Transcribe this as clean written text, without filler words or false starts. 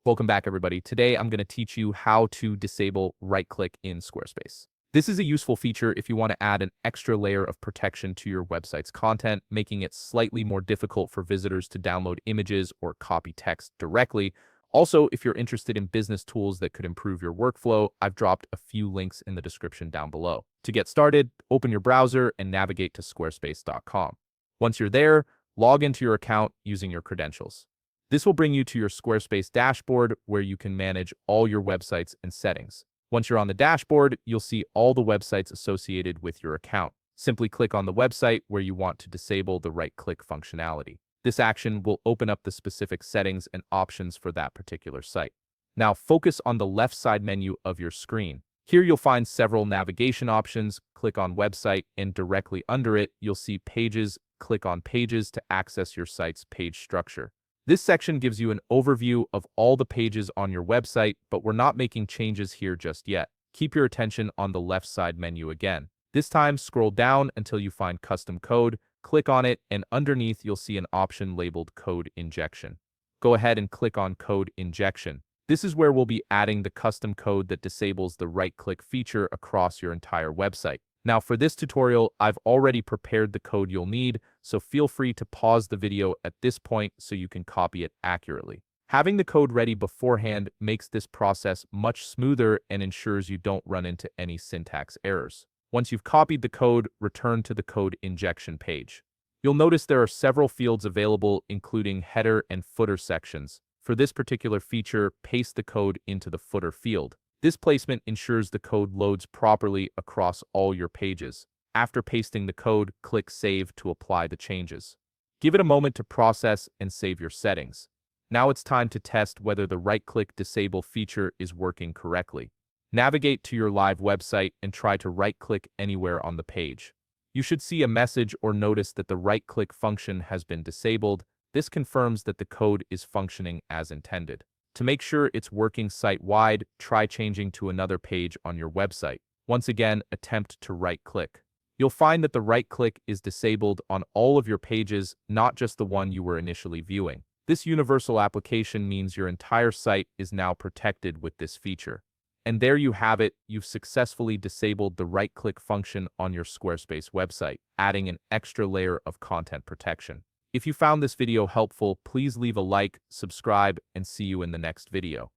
Welcome back, everybody. Today, I'm going to teach you how to disable right-click in Squarespace. This is a useful feature if you want to add an extra layer of protection to your website's content, making it slightly more difficult for visitors to download images or copy text directly. Also, if you're interested in business tools that could improve your workflow, I've dropped a few links in the description down below. To get started, open your browser and navigate to squarespace.com. Once you're there, log into your account using your credentials. This will bring you to your Squarespace dashboard where you can manage all your websites and settings. Once you're on the dashboard, you'll see all the websites associated with your account. Simply click on the website where you want to disable the right-click functionality. This action will open up the specific settings and options for that particular site. Now focus on the left side menu of your screen. Here you'll find several navigation options. Click on Website and directly under it, you'll see Pages. Click on Pages to access your site's page structure. This section gives you an overview of all the pages on your website, but we're not making changes here just yet. Keep your attention on the left side menu again. This time, scroll down until you find Custom Code, click on it, and underneath you'll see an option labeled Code Injection. Go ahead and click on Code Injection. This is where we'll be adding the custom code that disables the right-click feature across your entire website. Now for this tutorial, I've already prepared the code you'll need, so feel free to pause the video at this point so you can copy it accurately. Having the code ready beforehand makes this process much smoother and ensures you don't run into any syntax errors. Once you've copied the code, return to the code injection page. You'll notice there are several fields available, including header and footer sections. For this particular feature, paste the code into the footer field. This placement ensures the code loads properly across all your pages. After pasting the code, click Save to apply the changes. Give it a moment to process and save your settings. Now it's time to test whether the right-click disable feature is working correctly. Navigate to your live website and try to right-click anywhere on the page. You should see a message or notice that the right-click function has been disabled. This confirms that the code is functioning as intended. To make sure it's working site-wide, try changing to another page on your website. Once again, attempt to right-click. You'll find that the right-click is disabled on all of your pages, not just the one you were initially viewing. This universal application means your entire site is now protected with this feature. And there you have it, you've successfully disabled the right-click function on your Squarespace website, adding an extra layer of content protection. If you found this video helpful, please leave a like, subscribe, and see you in the next video.